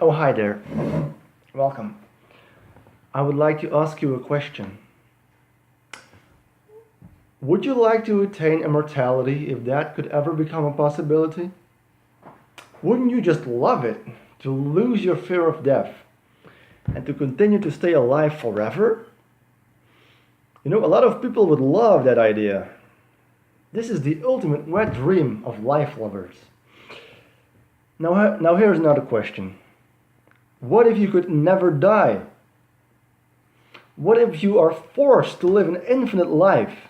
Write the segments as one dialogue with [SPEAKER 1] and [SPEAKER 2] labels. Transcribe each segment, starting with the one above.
[SPEAKER 1] Oh, hi there. Welcome. I would like to ask you a question. Would you like to attain immortality if that could ever become a possibility? Wouldn't you just love it to lose your fear of death and to continue to stay alive forever? A lot of people would love that idea. This is the ultimate wet dream of life lovers. Now here's another question. What if you could never die? What if you are forced to live an infinite life?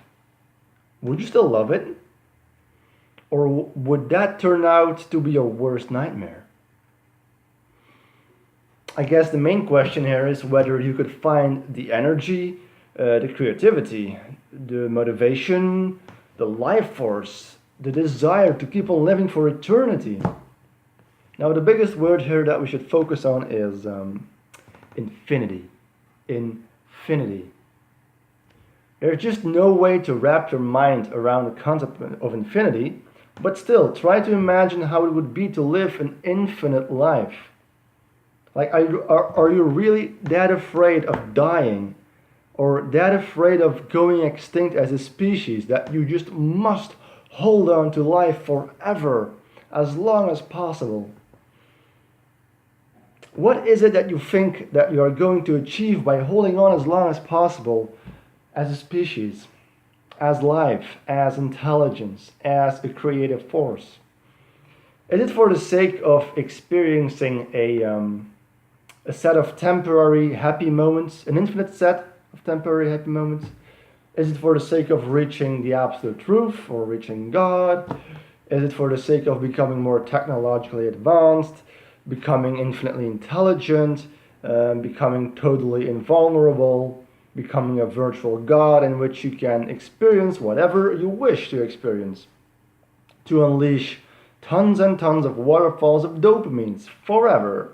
[SPEAKER 1] Would you still love it? Or would that turn out to be your worst nightmare? I guess the main question here is whether you could find the energy, the creativity, the motivation, the life force, the desire to keep on living for eternity. Now, the biggest word here that we should focus on is infinity. Infinity. There's just no way to wrap your mind around the concept of infinity, but still, try to imagine how it would be to live an infinite life. Like, are you really that afraid of dying, or that afraid of going extinct as a species that you just must hold on to life forever, as long as possible? What is it that you think that you are going to achieve by holding on as long as possible as a species, as life, as intelligence, as a creative force? Is it for the sake of experiencing a set of temporary happy moments, an infinite set of temporary happy moments? Is it for the sake of reaching the absolute truth or reaching God? Is it for the sake of becoming more technologically advanced, becoming infinitely intelligent, becoming totally invulnerable, becoming a virtual God in which you can experience whatever you wish to experience, to unleash tons and tons of waterfalls of dopamines forever?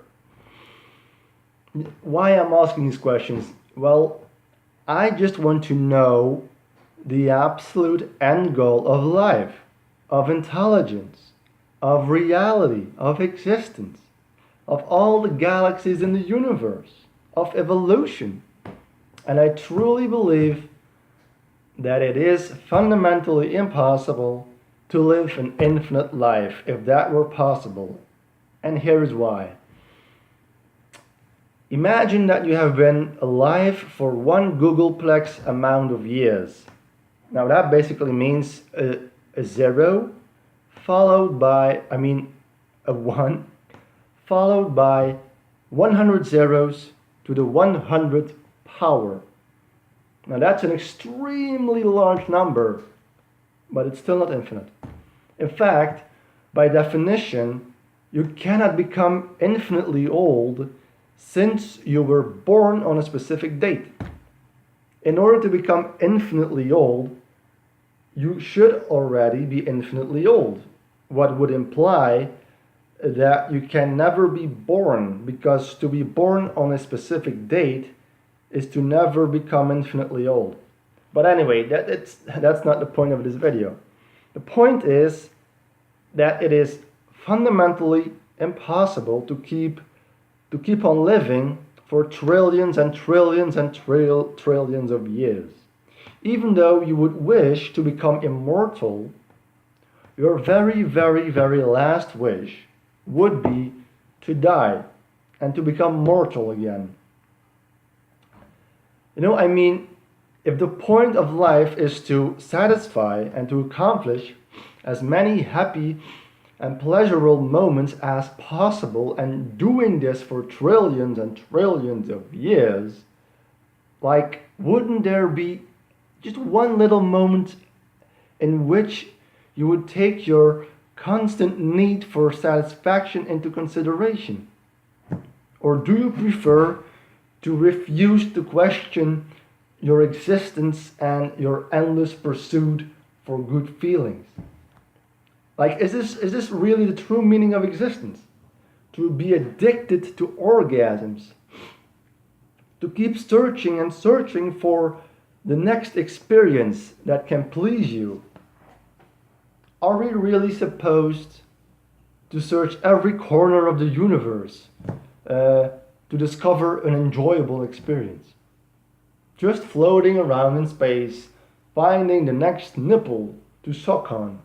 [SPEAKER 1] Why I'm asking these questions? Well, I just want to know the absolute end goal of life, of intelligence, of reality, of existence, of all the galaxies in the universe, of evolution. And I truly believe that it is fundamentally impossible to live an infinite life if that were possible. And here is why. Imagine that you have been alive for one Googleplex amount of years. Now that basically means a zero followed by, a one followed by 100 zeros to the 100th power. Now that's an extremely large number, but it's still not infinite. In fact, by definition, you cannot become infinitely old since you were born on a specific date. In order to become infinitely old, you should already be infinitely old, what would imply that you can never be born, because to be born on a specific date is to never become infinitely old. But anyway, that's not the point of this video. The point is that it is fundamentally impossible to keep on living for trillions and trillions and trillions of years. Even though you would wish to become immortal, your very, very, very last wish would be to die and to become mortal again. If the point of life is to satisfy and to accomplish as many happy and pleasurable moments as possible, and doing this for trillions and trillions of years, wouldn't there be just one little moment in which you would take your constant need for satisfaction into consideration? Or do you prefer to refuse to question your existence and your endless pursuit for good feelings? Is this really the true meaning of existence? To be addicted to orgasms, to keep searching and searching for the next experience that can please you? Are we really supposed to search every corner of the universe to discover an enjoyable experience. Just floating around in space, finding the next nipple to suck on.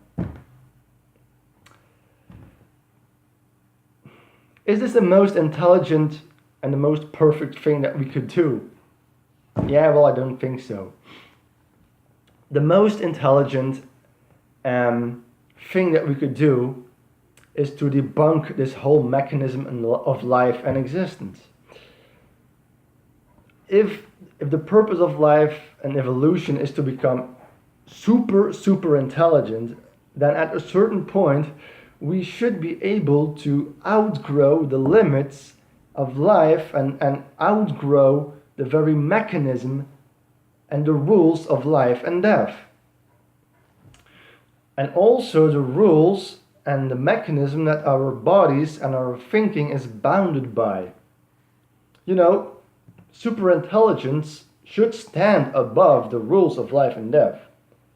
[SPEAKER 1] Is this the most intelligent and the most perfect thing that we could do? Yeah, well, I don't think so. The most intelligent thing that we could do is to debunk this whole mechanism of life and existence. If the purpose of life and evolution is to become super intelligent, then at a certain point we should be able to outgrow the limits of life and outgrow the very mechanism and the rules of life and death. And also the rules and the mechanism that our bodies and our thinking is bounded by. You know, superintelligence should stand above the rules of life and death.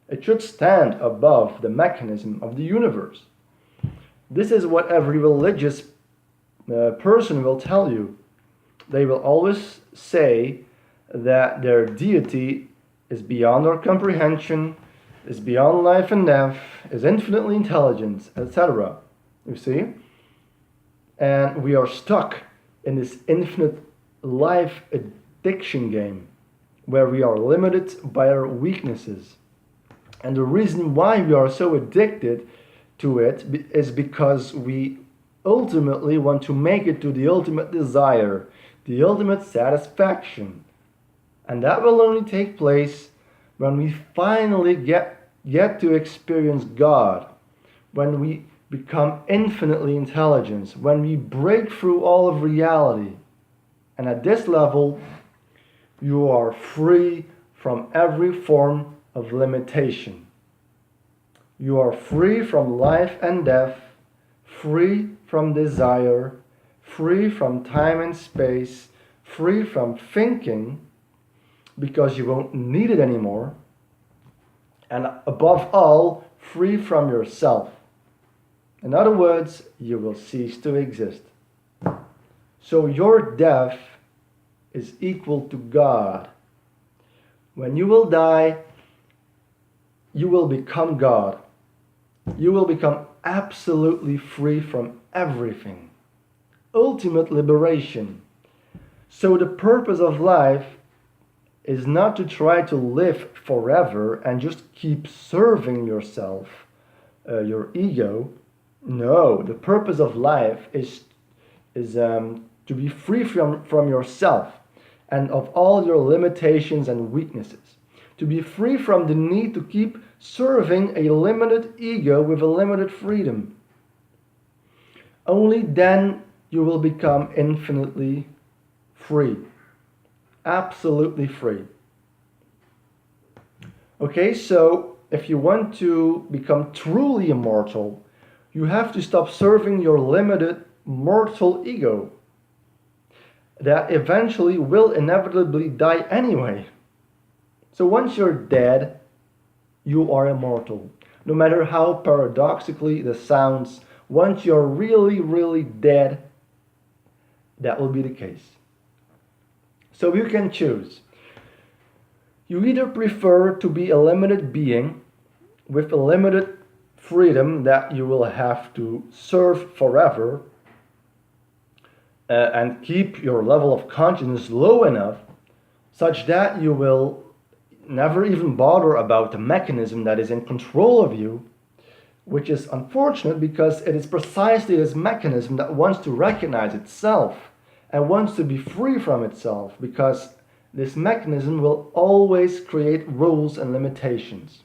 [SPEAKER 1] It should stand above the mechanism of the universe. This is what every religious person will tell you. They will always say that their deity is beyond our comprehension, is beyond life and death, is infinitely intelligent, etc. You see? And we are stuck in this infinite life addiction game where we are limited by our weaknesses. And the reason why we are so addicted to it is because we ultimately want to make it to the ultimate desire, the ultimate satisfaction. And that will only take place when we finally get to experience God, when we become infinitely intelligent, when we break through all of reality. And at this level, you are free from every form of limitation. You are free from life and death, free from desire, free from time and space, free from thinking, because you won't need it anymore, and above all, free from yourself. In other words, you will cease to exist. So your death is equal to God. When you will die, you will become God. You will become absolutely free from everything. Ultimate liberation. So the purpose of life is not to try to live forever and just keep serving yourself, your ego. No, the purpose of life is to be free from yourself and of all your limitations and weaknesses. To be free from the need to keep serving a limited ego with a limited freedom. Only then you will become infinitely free. Absolutely free. Okay, so if you want to become truly immortal, you have to stop serving your limited mortal ego that eventually will inevitably die anyway. So once you're dead, you are immortal. No matter how paradoxically this sounds, once you're really dead, that will be the case. So you can choose. You either prefer to be a limited being with a limited freedom that you will have to serve forever and keep your level of consciousness low enough such that you will never even bother about the mechanism that is in control of you, which is unfortunate because it is precisely this mechanism that wants to recognize itself and wants to be free from itself, because this mechanism will always create rules and limitations.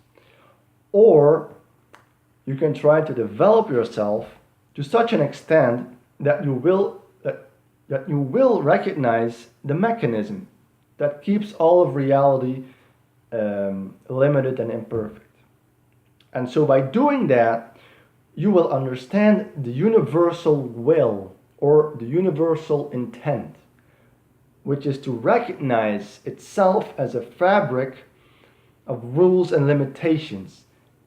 [SPEAKER 1] Or you can try to develop yourself to such an extent that you will recognize the mechanism that keeps all of reality limited and imperfect. And so by doing that, you will understand the universal will or the universal intent, which is to recognize itself as a fabric of rules and limitations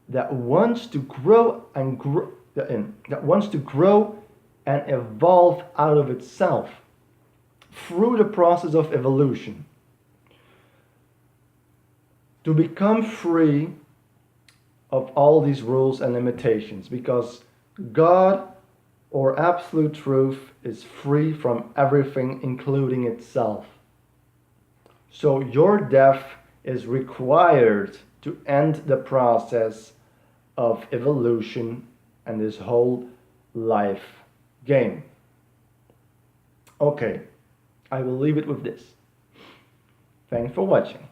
[SPEAKER 1] that wants to grow and evolve out of itself. through the process of evolution to become free of all these rules and limitations, because God, or absolute truth, is free from everything, including itself. So your death is required to end the process of evolution and this whole life game. Okay, I will leave it with this. Thanks for watching.